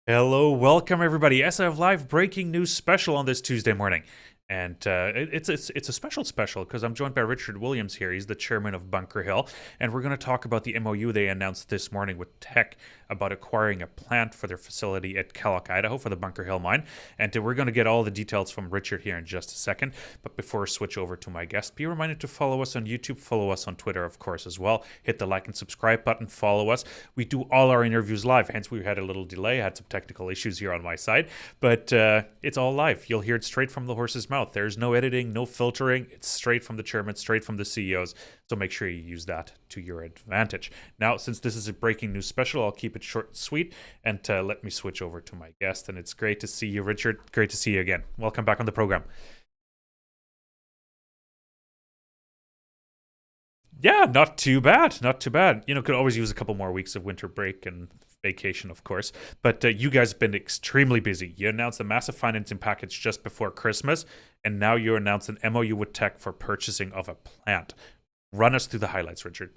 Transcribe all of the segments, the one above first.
Hello, welcome everybody. SF Live breaking news special on this Tuesday morning. And it's a special because I'm joined by Richard Williams here. He's the chairman of Bunker Hill, and we're going to talk about the MOU they announced this morning with Teck about acquiring a plant for their facility at Kellogg, Idaho, for the Bunker Hill mine. And we're going to get all the details from Richard here in just a second. But before I switch over to my guest, be reminded to follow us on YouTube, follow us on Twitter, of course, as well. Hit the like and subscribe button, follow us. We do all our interviews live, hence we had a little delay. I had some technical issues here on my side, but it's all live. You'll hear it straight from the horse's mouth. There's no editing, no filtering. It's straight from the chairman, straight from the CEOs. So make sure you use that to your advantage. Now, since this is a breaking news special, I'll keep it short and sweet, and let me switch over to my guest. And it's great to see you, Richard. Great to see you again. Welcome back on the program. Yeah, not too bad. Not too bad. Could always use a couple more weeks of winter break and vacation, of course. But you guys have been extremely busy. You announced a massive financing package just before Christmas, and now you announced an MOU with Teck for purchasing of a plant. Run us through the highlights, Richard.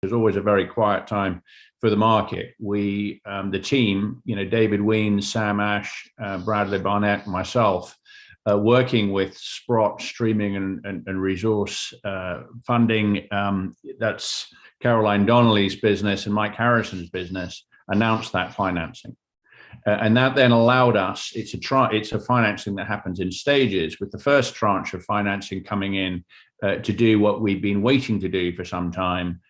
There's always a very quiet time for the market. The team, David Ween, Sam Ash, Bradley Barnett, and myself, working with Sprott Streaming and Resource Funding. That's Caroline Donnelly's business and Mike Harrison's business, announced that financing. And that then allowed us, it's a financing that happens in stages, with the first tranche of financing coming in to do what we've been waiting to do for some time,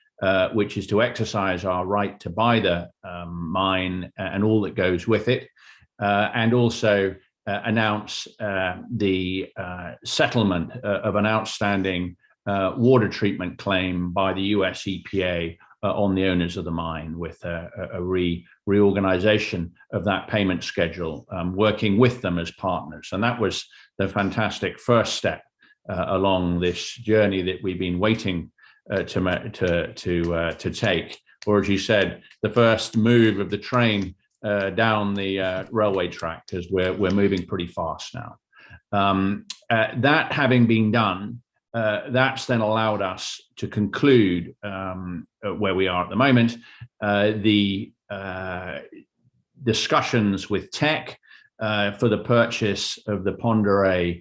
which is to exercise our right to buy the mine and all that goes with it, and also announce the settlement of an outstanding water treatment claim by the US EPA on the owners of the mine, with a reorganization of that payment schedule, working with them as partners. And that was the fantastic first step along this journey that we've been waiting to take, or as you said, the first move of the train down the railway track, because we're moving pretty fast now. That having been done, that's then allowed us to conclude where we are at the moment. The discussions with Teck for the purchase of the Pend Oreille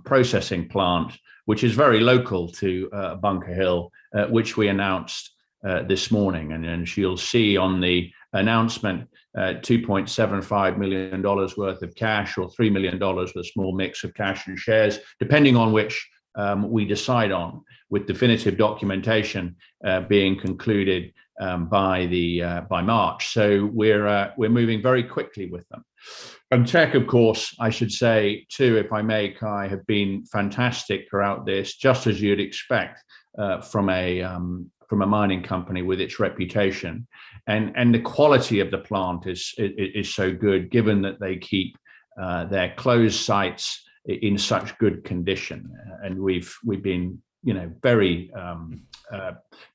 processing plant, which is very local to Bunker Hill, which we announced this morning. And you'll see on the announcement, $2.75 million worth of cash, or $3 million with a small mix of cash and shares, depending on which we decide on, with definitive documentation being concluded by March. So we're moving very quickly with them. And Teck, of course, I should say too, if I may, Kai, have been fantastic throughout this, just as you'd expect from a mining company with its reputation, and the quality of the plant is so good, given that they keep their closed sites in such good condition. And we've been very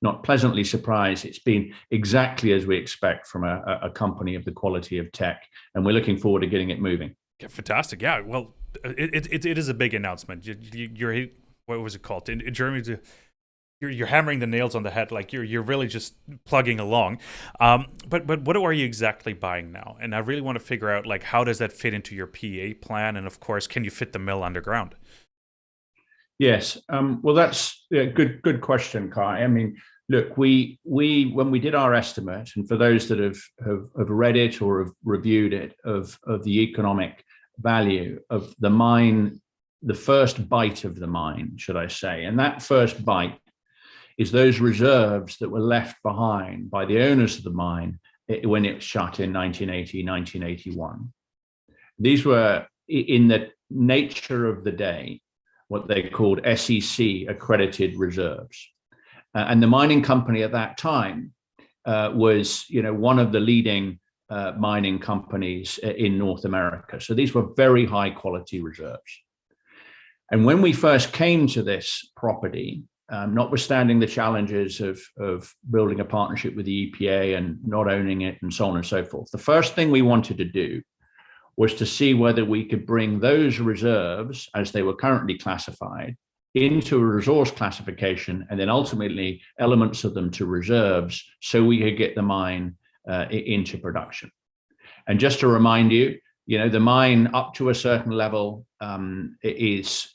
not pleasantly surprised. It's been exactly as we expect from a company of the quality of Teck, and we're looking forward to getting it moving. Yeah, fantastic. Yeah, well, it is a big announcement. You're what was it called in Germany? You're hammering the nails on the head. Like you're really just plugging along. But what are you exactly buying now? And I really want to figure out, like, how does that fit into your PA plan? And of course, can you fit the mill underground? Yes. Well, that's a good question, Kai. I mean, look, we when we did our estimate, and for those that have read it or have reviewed it, of the economic value of the mine, the first bite of the mine, should I say, and that first bite is those reserves that were left behind by the owners of the mine when it was shut in 1980, 1981. These were, in the nature of the day, what they called SEC accredited reserves. And the mining company at that time was, one of the leading mining companies in North America. So these were very high quality reserves. And when we first came to this property, notwithstanding the challenges of building a partnership with the EPA and not owning it and so on and so forth, the first thing we wanted to do was to see whether we could bring those reserves, as they were currently classified, into a resource classification, and then ultimately elements of them to reserves, so we could get the mine into production. And just to remind you, the mine up to a certain level is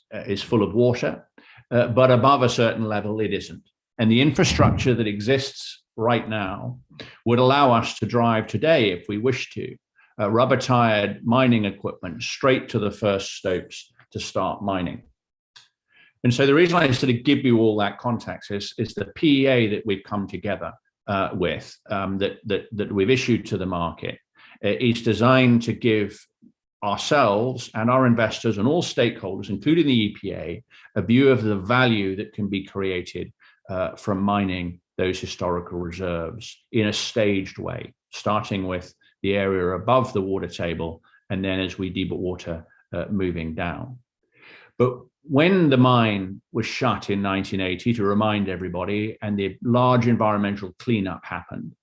full of water, but above a certain level, it isn't. And the infrastructure that exists right now would allow us to drive today, if we wish to, rubber-tired mining equipment straight to the first stopes to start mining. And so the reason I sort of give you all that context is the PEA that we've come together with, that we've issued to the market, is designed to give ourselves and our investors and all stakeholders, including the EPA, a view of the value that can be created from mining those historical reserves in a staged way, starting with the area above the water table, and then as we dewater, moving down. But when the mine was shut in 1980, to remind everybody, and the large environmental cleanup happened,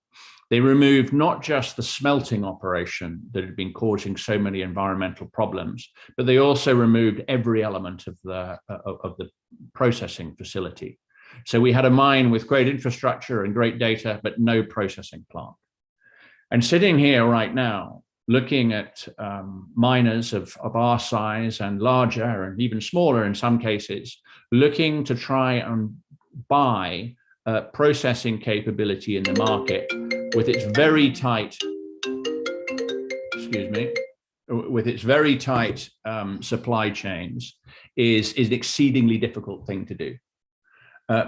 they removed not just the smelting operation that had been causing so many environmental problems, but they also removed every element of the processing facility. So we had a mine with great infrastructure and great data, but no processing plant. And sitting here right now, looking at miners of our size and larger and even smaller in some cases, looking to try and buy processing capability in the market with its very tight, supply chains is an exceedingly difficult thing to do.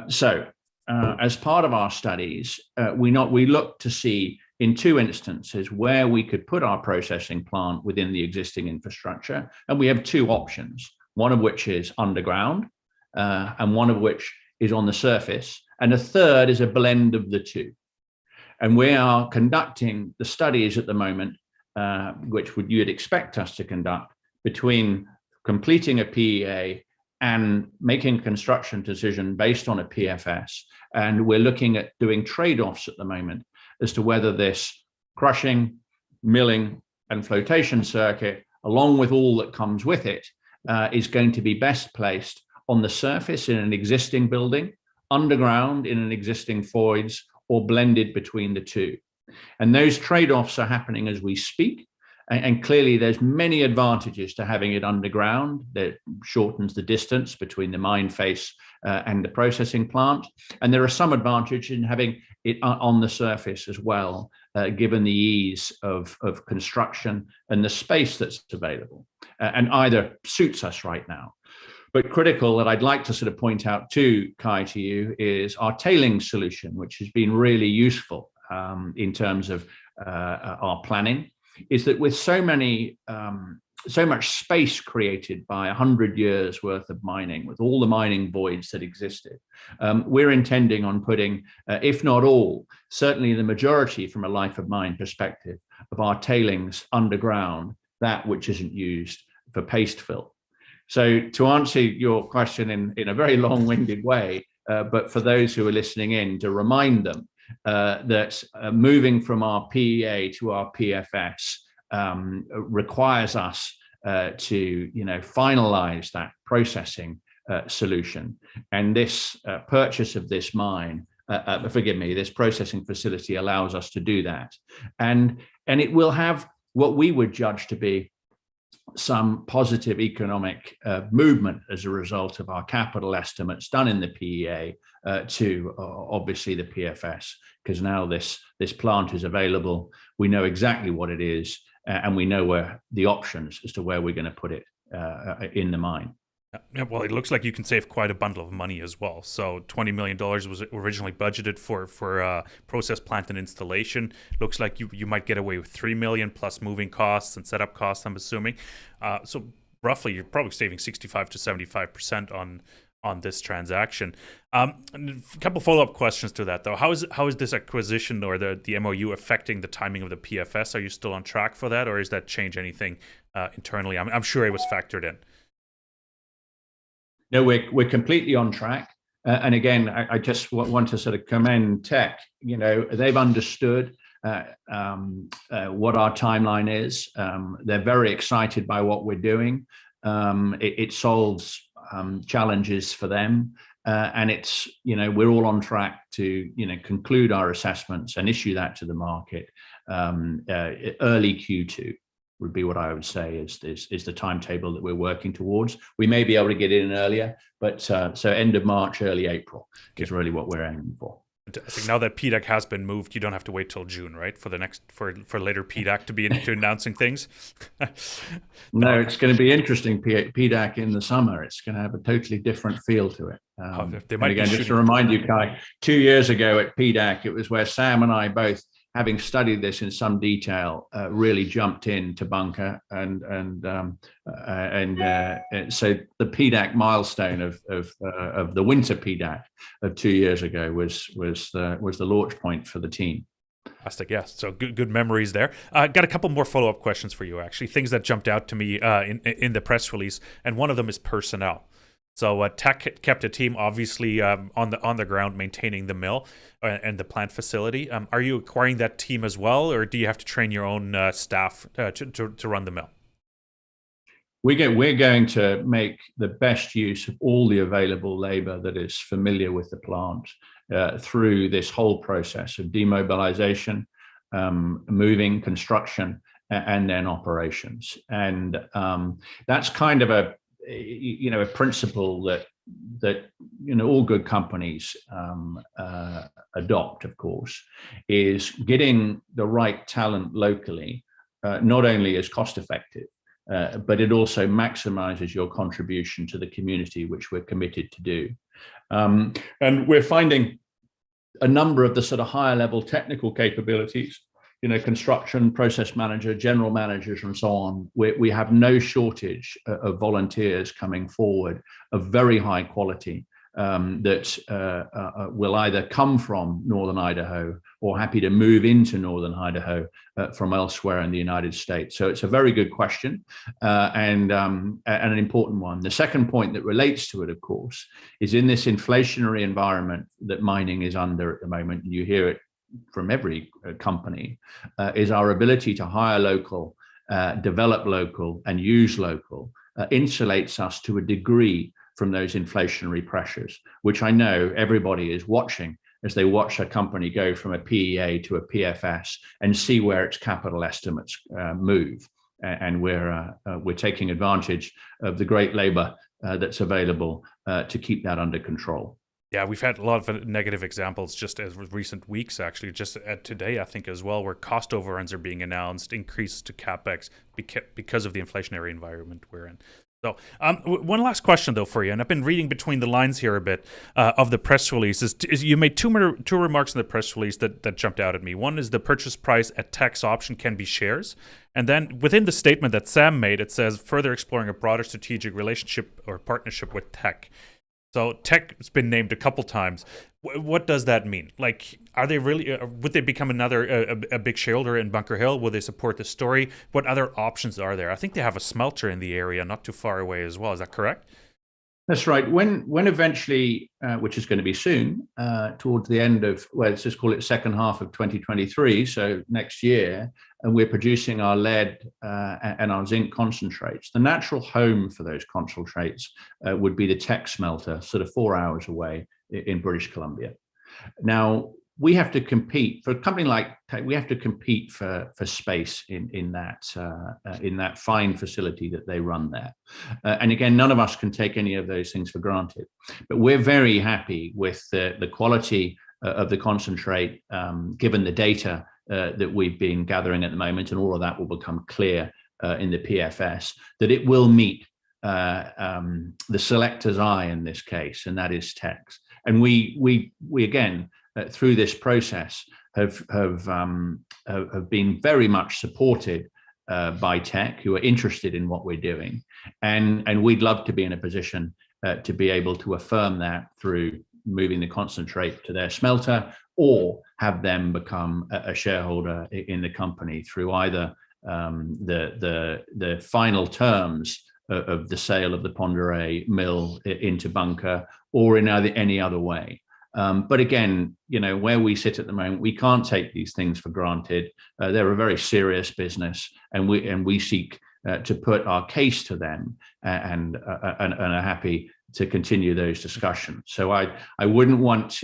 So as part of our studies, we looked to see in two instances where we could put our processing plant within the existing infrastructure. And we have two options, one of which is underground and one of which is on the surface. And a third is a blend of the two. And we are conducting the studies at the moment, which you'd expect us to conduct, between completing a PEA and making a construction decision based on a PFS. And we're looking at doing trade-offs at the moment as to whether this crushing, milling, and flotation circuit, along with all that comes with it, is going to be best placed on the surface in an existing building, underground in an existing voids, or blended between the two. And those trade-offs are happening as we speak. And clearly there's many advantages to having it underground. That shortens the distance between the mine face and the processing plant. And there are some advantages in having it on the surface as well, given the ease of construction and the space that's available. And either suits us right now. But critical that I'd like to sort of point out too, Kai, to you, is our tailings solution, which has been really useful in terms of our planning. Is that with so much space created by 100 years worth of mining, with all the mining voids that existed, we're intending on putting, if not all, certainly the majority from a life of mine perspective of our tailings underground, that which isn't used for paste fill. So to answer your question in a very long-winded way, but for those who are listening in, to remind them that moving from our PEA to our PFS requires us to finalize that processing solution. And this purchase of this mine, this processing facility allows us to do that. And it will have what we would judge to be some positive economic movement as a result of our capital estimates done in the PEA to obviously the PFS, because now this plant is available. We know exactly what it is, and we know where the options as to where we're going to put it in the mine. Yeah, well, it looks like you can save quite a bundle of money as well. So $20 million was originally budgeted for process plant and installation. Looks like you might get away with $3 million plus moving costs and setup costs, I'm assuming. So roughly, you're probably saving 65 to 75% on this transaction. A couple follow-up questions to that, though. How is this acquisition or the MOU affecting the timing of the PFS? Are you still on track for that, or does that change anything internally? I'm sure it was factored in. No, we're completely on track. And again, I just want to sort of commend Teck. They've understood what our timeline is. They're very excited by what we're doing. It solves challenges for them. And it's, we're all on track to, conclude our assessments and issue that to the market early Q2 would be what I would say is the timetable that we're working towards. We may be able to get in earlier, but so end of March, early April is really what we're aiming for. I think now that PDAC has been moved, you don't have to wait till June, right? For later PDAC to be into announcing things. No, it's going to be interesting. PDAC in the summer, it's going to have a totally different feel to it. Just to remind you, Kai, 2 years ago at PDAC, it was where Sam and I both, having studied this in some detail, really jumped into bunker, and so the PDAC milestone of the winter PDAC of 2 years ago was the launch point for the team. Fantastic, yes. So good memories there. Got a couple more follow-up questions for you, actually, things that jumped out to me in the press release, and one of them is personnel. So Teck kept a team, obviously, on the ground maintaining the mill and the plant facility. Are you acquiring that team as well, or do you have to train your own staff to run the mill? We're going to make the best use of all the available labor that is familiar with the plant through this whole process of demobilization, moving, construction, and then operations. And that's kind of a principle that all good companies adopt, of course, is getting the right talent locally. Not only is cost effective, but it also maximizes your contribution to the community, which we're committed to do. And we're finding a number of the sort of higher level technical capabilities, construction, process manager, general managers, and so on. We have no shortage of volunteers coming forward of very high quality that will either come from Northern Idaho or happy to move into Northern Idaho from elsewhere in the United States. So it's a very good question and an important one. The second point that relates to it, of course, is in this inflationary environment that mining is under at the moment, and you hear it from every company, is our ability to hire local, develop local, and use local insulates us to a degree from those inflationary pressures, which I know everybody is watching as they watch a company go from a PEA to a PFS and see where its capital estimates move. And we're taking advantage of the great labor that's available to keep that under control. Yeah, we've had a lot of negative examples just as recent weeks, actually, just today, I think, as well, where cost overruns are being announced, increases to CapEx because of the inflationary environment we're in. So one last question, though, for you, and I've been reading between the lines here a bit of the press release. Is you made two remarks in the press release that jumped out at me. One is the purchase price at Teck's option can be shares. And then within the statement that Sam made, it says further exploring a broader strategic relationship or partnership with Teck. So Teck's been named a couple times. What does that mean? Like, are they really? Would they become a big shareholder in Bunker Hill? Will they support the story? What other options are there? I think they have a smelter in the area, not too far away as well. Is that correct? That's right. When eventually, which is going to be soon, towards the end of, well, let's just call it second half of 2023, so next year, and we're producing our lead and our zinc concentrates. The natural home for those concentrates would be the Teck smelter, sort of 4 hours away in British Columbia. Now, we have to compete for a company like Teck. We have to compete for space in that fine facility that they run there. And again, none of us can take any of those things for granted. But we're very happy with the quality of the concentrate, given the data that we've been gathering at the moment, and all of that will become clear in the PFS, that it will meet the selector's eye in this case, and that is Teck's. And we again, through this process, have been very much supported by Teck, who are interested in what we're doing, and we'd love to be in a position to be able to affirm that through moving the concentrate to their smelter, or have them become a shareholder in the company through either the final terms of the sale of the Pend Oreille mill into Bunker, or in any other way. But again, where we sit at the moment, we can't take these things for granted. They're a very serious business, and we seek to put our case to them, and are happy to continue those discussions. So I wouldn't want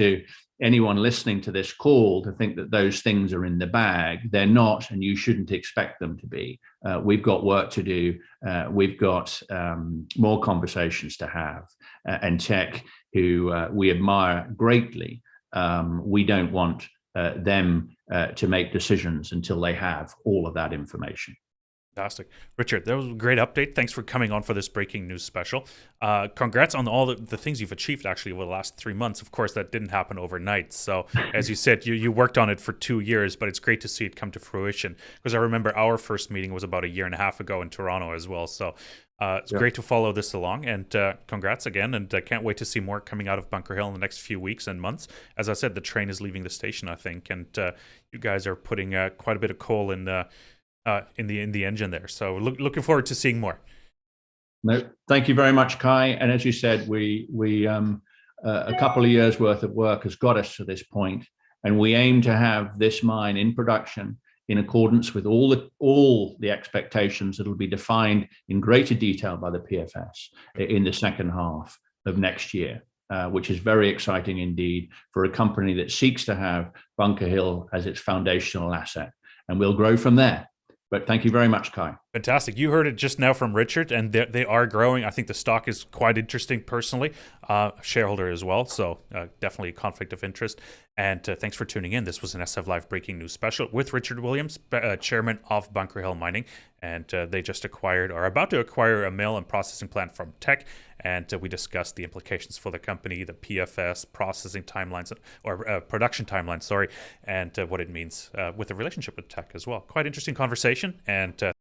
anyone listening to this call to think that those things are in the bag. They're not, and you shouldn't expect them to be. We've got work to do. We've got more conversations to have. And Teck, who we admire greatly, we don't want them to make decisions until they have all of that information. Fantastic. Richard, that was a great update. Thanks for coming on for this breaking news special. Congrats on all the things you've achieved actually over the last 3 months. Of course, that didn't happen overnight. So as you said, you worked on it for 2 years, but it's great to see it come to fruition, because I remember our first meeting was about 1.5 years ago in Toronto as well. So it's great to follow this along, and congrats again. And I can't wait to see more coming out of Bunker Hill in the next few weeks and months. As I said, the train is leaving the station, I think, and you guys are putting quite a bit of coal in the engine there. So looking forward to seeing more. No, thank you very much, Kai. And as you said, we a couple of years worth of work has got us to this point, and we aim to have this mine in production in accordance with all the expectations that will be defined in greater detail by the PFS in the second half of next year. Which is very exciting indeed for a company that seeks to have Bunker Hill as its foundational asset, and we'll grow from there. But thank you very much, Kai. Fantastic. You heard it just now from Richard, and they are growing. I think the stock is quite interesting personally, shareholder as well. So definitely a conflict of interest. And thanks for tuning in. This was an SF Live breaking news special with Richard Williams, chairman of Bunker Hill Mining. And they just acquired, or about to acquire, a mill and processing plant from Teck. And we discussed the implications for the company, the PFS, processing timelines, or production timelines, sorry, and what it means with the relationship with Teck as well. Quite interesting conversation. And